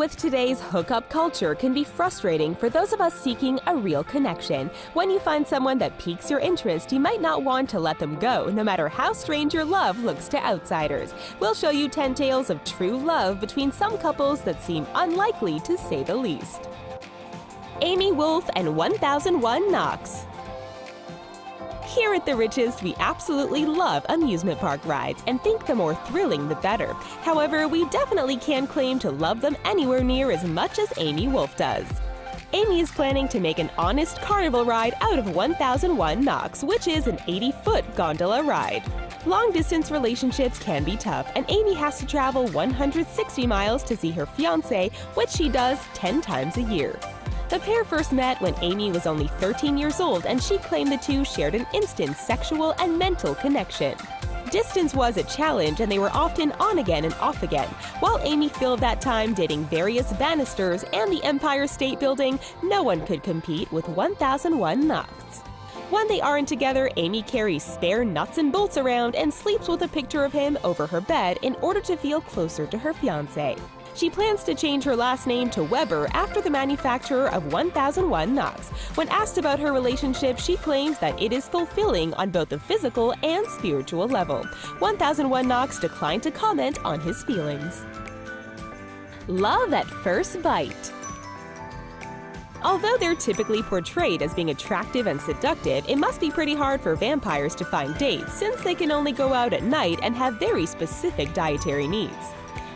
with today's hookup culture can be frustrating for those of us seeking a real connection. When you find someone that piques your interest, you might not want to let them go, no matter how strange your love looks to outsiders. We'll show you 10 tales of true love between some couples that seem unlikely, to say the least. Amy Wolf and 1001 Knocks. Here at The Richest, we absolutely love amusement park rides and think the more thrilling the better. However, we definitely can't claim to love them anywhere near as much as Amy Wolf does. Amy is planning to make an honest carnival ride out of 1001 Knocks, which is an 80-foot gondola ride. Long-distance relationships can be tough, and Amy has to travel 160 miles to see her fiancé, which she does 10 times a year. The pair first met when Amy was only 13 years old, and she claimed the two shared an instant sexual and mental connection. Distance was a challenge, and they were often on again and off again. While Amy filled that time dating various banisters and the Empire State Building, no one could compete with 1001 Knocks. When they aren't together, Amy carries spare nuts and bolts around and sleeps with a picture of him over her bed in order to feel closer to her fiancé. She plans to change her last name to Weber after the manufacturer of 1001 Knocks. When asked about her relationship, she claims that it is fulfilling on both the physical and spiritual level. 1001 Knocks declined to comment on his feelings. Love at first bite. Although they're typically portrayed as being attractive and seductive, it must be pretty hard for vampires to find dates, since they can only go out at night and have very specific dietary needs.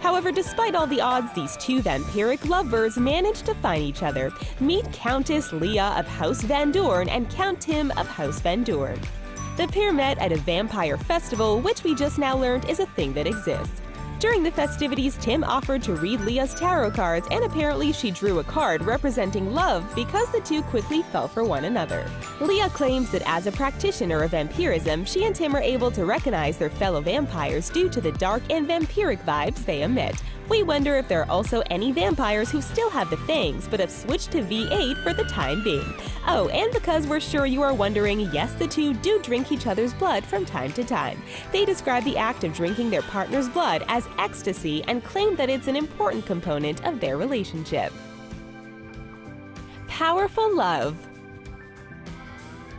However, despite all the odds, these two vampiric lovebirds managed to find each other. Meet Countess Leah of House Van Doorn and Count Tim of House Van Doorn. The pair met at a vampire festival, which we just now learned is a thing that exists. During the festivities, Tim offered to read Leah's tarot cards, and apparently she drew a card representing love because the two quickly fell for one another. Leah claims that as a practitioner of vampirism, she and Tim are able to recognize their fellow vampires due to the dark and vampiric vibes they emit. We wonder if there are also any vampires who still have the fangs but have switched to V8 for the time being. Oh, and because we're sure you are wondering, yes, the two do drink each other's blood from time to time. They describe the act of drinking their partner's blood as ecstasy and claim that it's an important component of their relationship. Powerful love.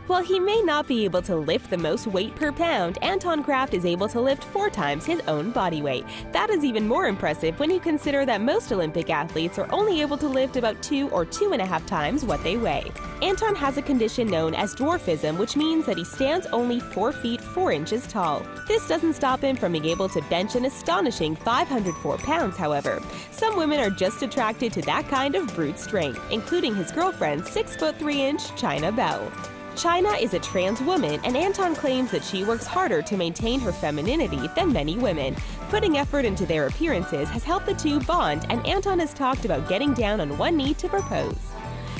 While he may not be able to lift the most weight per pound, Anton Kraft is able to lift 4 times his own body weight. That is even more impressive when you consider that most Olympic athletes are only able to lift about 2 or 2.5 times what they weigh. Anton has a condition known as dwarfism, which means that he stands only 4 feet 4 inches tall. This doesn't stop him from being able to bench an astonishing 504 pounds, however. Some women are just attracted to that kind of brute strength, including his girlfriend, 6'3" China Bell. China is a trans woman, and Anton claims that she works harder to maintain her femininity than many women. Putting effort into their appearances has helped the two bond, and Anton has talked about getting down on one knee to propose.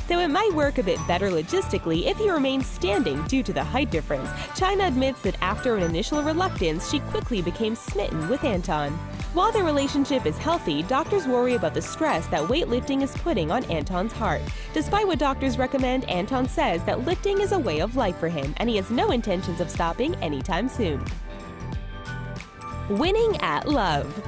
Though it might work a bit better logistically if he remains standing due to the height difference, China admits that after an initial reluctance, she quickly became smitten with Anton. While their relationship is healthy, doctors worry about the stress that weightlifting is putting on Anton's heart. Despite what doctors recommend, Anton says that lifting is a way of life for him, and he has no intentions of stopping anytime soon. Winning at love.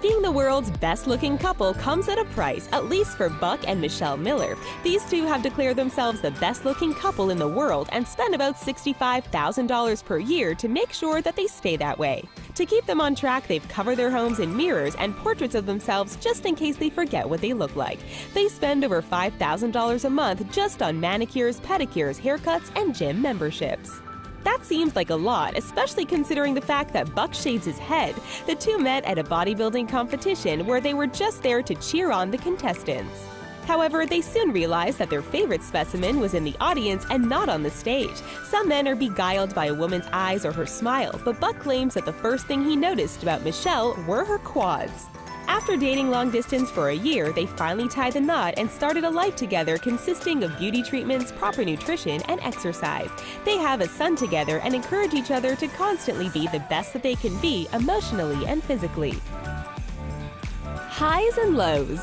Being the world's best-looking couple comes at a price, at least for Buck and Michelle Miller. These two have declared themselves the best-looking couple in the world and spend about $65,000 per year to make sure that they stay that way. To keep them on track, they've covered their homes in mirrors and portraits of themselves just in case they forget what they look like. They spend over $5,000 a month just on manicures, pedicures, haircuts, and gym memberships. That seems like a lot, especially considering the fact that Buck shaves his head. The two met at a bodybuilding competition where they were just there to cheer on the contestants. However, they soon realized that their favorite specimen was in the audience and not on the stage. Some men are beguiled by a woman's eyes or her smile, but Buck claims that the first thing he noticed about Michelle were her quads. After dating long distance for a year, they finally tied the knot and started a life together consisting of beauty treatments, proper nutrition, and exercise. They have a son together and encourage each other to constantly be the best that they can be emotionally and physically. Highs and lows.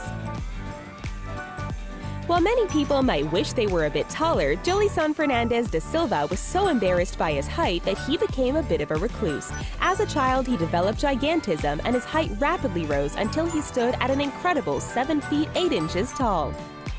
While many people might wish they were a bit taller, Jolison Fernandez de Silva was so embarrassed by his height that he became a bit of a recluse. As a child, he developed gigantism, and his height rapidly rose until he stood at an incredible 7 feet 8 inches tall.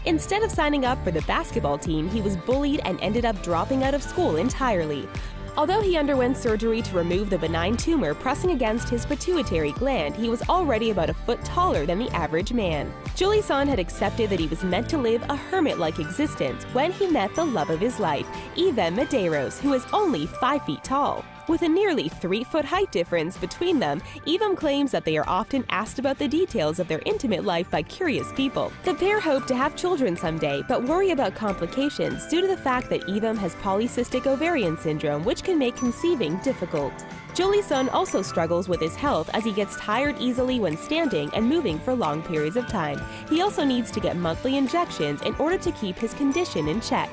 Instead of signing up for the basketball team, he was bullied and ended up dropping out of school entirely. Although he underwent surgery to remove the benign tumor pressing against his pituitary gland, he was already about a foot taller than the average man. Jolison had accepted that he was meant to live a hermit-like existence when he met the love of his life, Eva Medeiros, who is only 5 feet tall. With a nearly 3-foot height difference between them, Eva claims that they are often asked about the details of their intimate life by curious people. The pair hope to have children someday, but worry about complications due to the fact that Eva has polycystic ovarian syndrome, which can make conceiving difficult. Jolison also struggles with his health as he gets tired easily when standing and moving for long periods of time. He also needs to get monthly injections in order to keep his condition in check.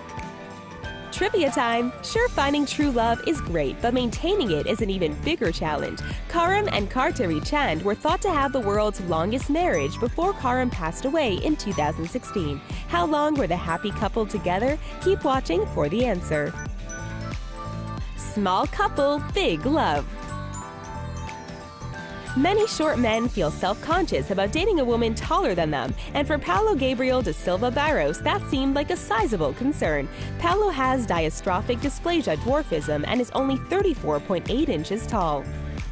Trivia time! Sure, finding true love is great, but maintaining it is an even bigger challenge. Karam and Kartari Chand were thought to have the world's longest marriage before Karam passed away in 2016. How long were the happy couple together? Keep watching for the answer. Small couple, big love. Many short men feel self-conscious about dating a woman taller than them, and for Paulo Gabriel de Silva Barros, that seemed like a sizable concern. Paulo has diastrophic dysplasia dwarfism and is only 34.8 inches tall.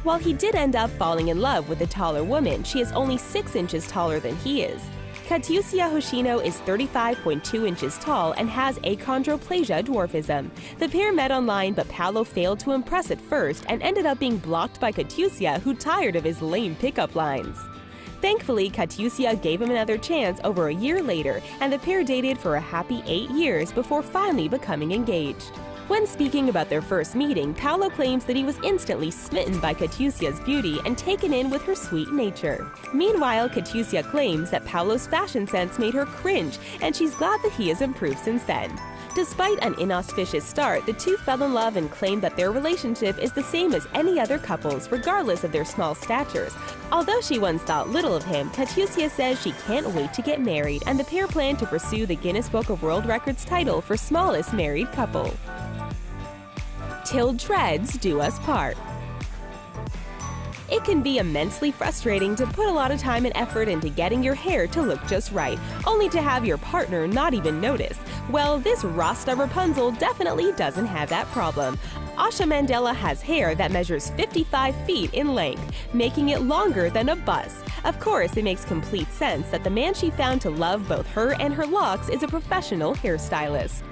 While he did end up falling in love with a taller woman, she is only 6 inches taller than he is. Katiusia Hoshino is 35.2 inches tall and has achondroplasia dwarfism. The pair met online, but Paulo failed to impress at first and ended up being blocked by Katiusia, who tired of his lame pickup lines. Thankfully, Katiusia gave him another chance over a year later, and the pair dated for a happy 8 years before finally becoming engaged. When speaking about their first meeting, Paulo claims that he was instantly smitten by Katiusia's beauty and taken in with her sweet nature. Meanwhile, Katiusia claims that Paulo's fashion sense made her cringe, and she's glad that he has improved since then. Despite an inauspicious start, the two fell in love and claimed that their relationship is the same as any other couple's, regardless of their small statures. Although she once thought little of him, Katiusia says she can't wait to get married, and the pair plan to pursue the Guinness Book of World Records title for smallest married couple. Till dreads do us part. It can be immensely frustrating to put a lot of time and effort into getting your hair to look just right, only to have your partner not even notice. Well, this Rasta Rapunzel definitely doesn't have that problem. Asha Mandela has hair that measures 55 feet in length, making it longer than a bus. Of course, it makes complete sense that the man she found to love both her and her locks is a professional hairstylist.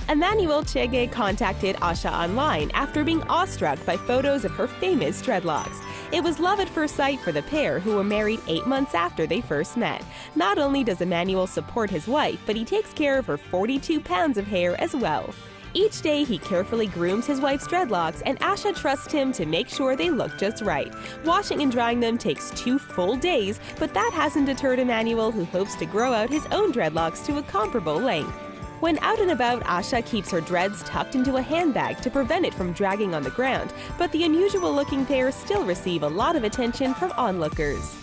Emmanuel Chege contacted Asha online after being awestruck by photos of her famous dreadlocks. It was love at first sight for the pair, who were married 8 months after they first met. Not only does Emmanuel support his wife, but he takes care of her 42 pounds of hair as well. Each day, he carefully grooms his wife's dreadlocks, and Asha trusts him to make sure they look just right. Washing and drying them takes 2 full days, but that hasn't deterred Emmanuel, who hopes to grow out his own dreadlocks to a comparable length. When out and about, Asha keeps her dreads tucked into a handbag to prevent it from dragging on the ground, but the unusual-looking pair still receive a lot of attention from onlookers.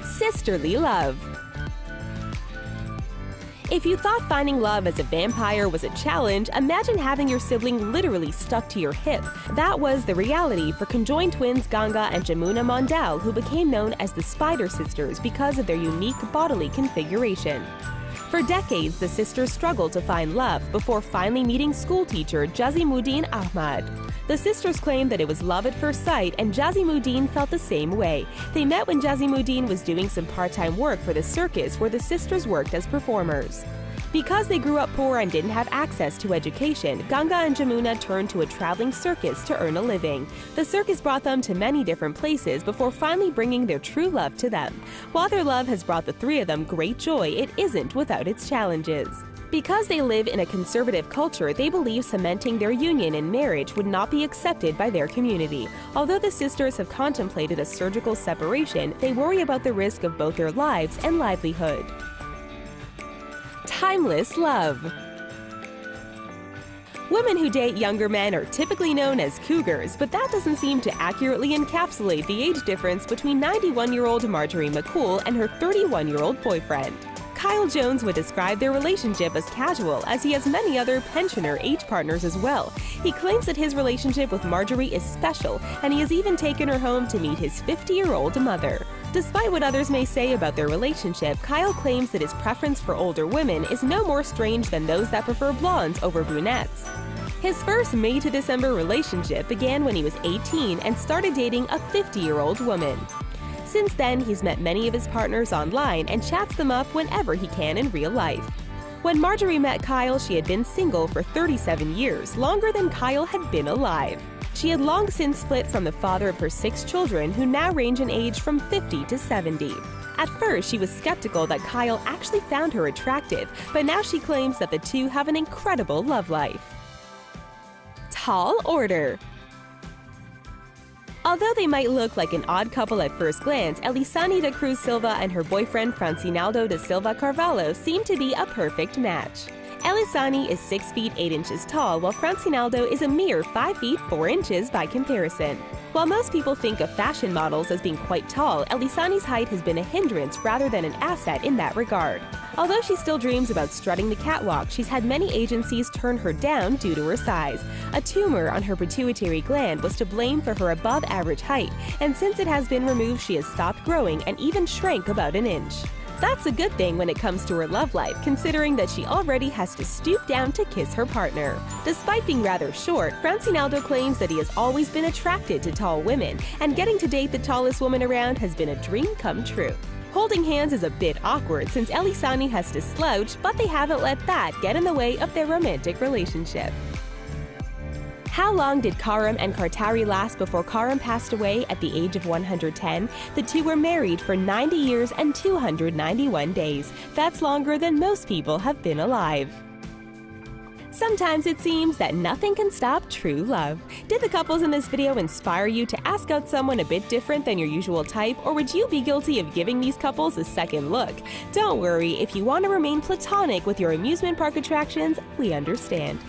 Sisterly love. If you thought finding love as a vampire was a challenge, imagine having your sibling literally stuck to your hip. That was the reality for conjoined twins Ganga and Jamuna Mondal, who became known as the Spider Sisters because of their unique bodily configuration. For decades, the sisters struggled to find love before finally meeting schoolteacher Jazimuddin Ahmad. The sisters claimed that it was love at first sight, and Jazimuddin felt the same way. They met when Jazimuddin was doing some part-time work for the circus where the sisters worked as performers. Because they grew up poor and didn't have access to education, Ganga and Jamuna turned to a traveling circus to earn a living. The circus brought them to many different places before finally bringing their true love to them. While their love has brought the three of them great joy, it isn't without its challenges. Because they live in a conservative culture, they believe cementing their union in marriage would not be accepted by their community. Although the sisters have contemplated a surgical separation, they worry about the risk of both their lives and livelihood. Timeless love. Women who date younger men are typically known as cougars, but that doesn't seem to accurately encapsulate the age difference between 91-year-old Marjorie McCool and her 31-year-old boyfriend. Kyle Jones would describe their relationship as casual, as he has many other pensioner age partners as well. He claims that his relationship with Marjorie is special, and he has even taken her home to meet his 50-year-old mother. Despite what others may say about their relationship, Kyle claims that his preference for older women is no more strange than those that prefer blondes over brunettes. His first May to December relationship began when he was 18 and started dating a 50-year-old woman. Since then, he's met many of his partners online and chats them up whenever he can in real life. When Marjorie met Kyle, she had been single for 37 years, longer than Kyle had been alive. She had long since split from the father of her 6 children, who now range in age from 50 to 70. At first, she was skeptical that Kyle actually found her attractive, but now she claims that the two have an incredible love life. Tall order. Although they might look like an odd couple at first glance, Elisani da Cruz Silva and her boyfriend Francinaldo da Silva Carvalho seem to be a perfect match. Elisani is 6 feet 8 inches tall, while Francinaldo is a mere 5 feet 4 inches by comparison. While most people think of fashion models as being quite tall, Elisani's height has been a hindrance rather than an asset in that regard. Although she still dreams about strutting the catwalk, she's had many agencies turn her down due to her size. A tumor on her pituitary gland was to blame for her above-average height, and since it has been removed, she has stopped growing and even shrank about an inch. That's a good thing when it comes to her love life, considering that she already has to stoop down to kiss her partner. Despite being rather short, Francinaldo claims that he has always been attracted to tall women, and getting to date the tallest woman around has been a dream come true. Holding hands is a bit awkward since Elisani has to slouch, but they haven't let that get in the way of their romantic relationship. How long did Karam and Kartari last before Karam passed away at the age of 110? The two were married for 90 years and 291 days. That's longer than most people have been alive. Sometimes it seems that nothing can stop true love. Did the couples in this video inspire you to ask out someone a bit different than your usual type, or would you be guilty of giving these couples a second look? Don't worry, if you want to remain platonic with your amusement park attractions, we understand.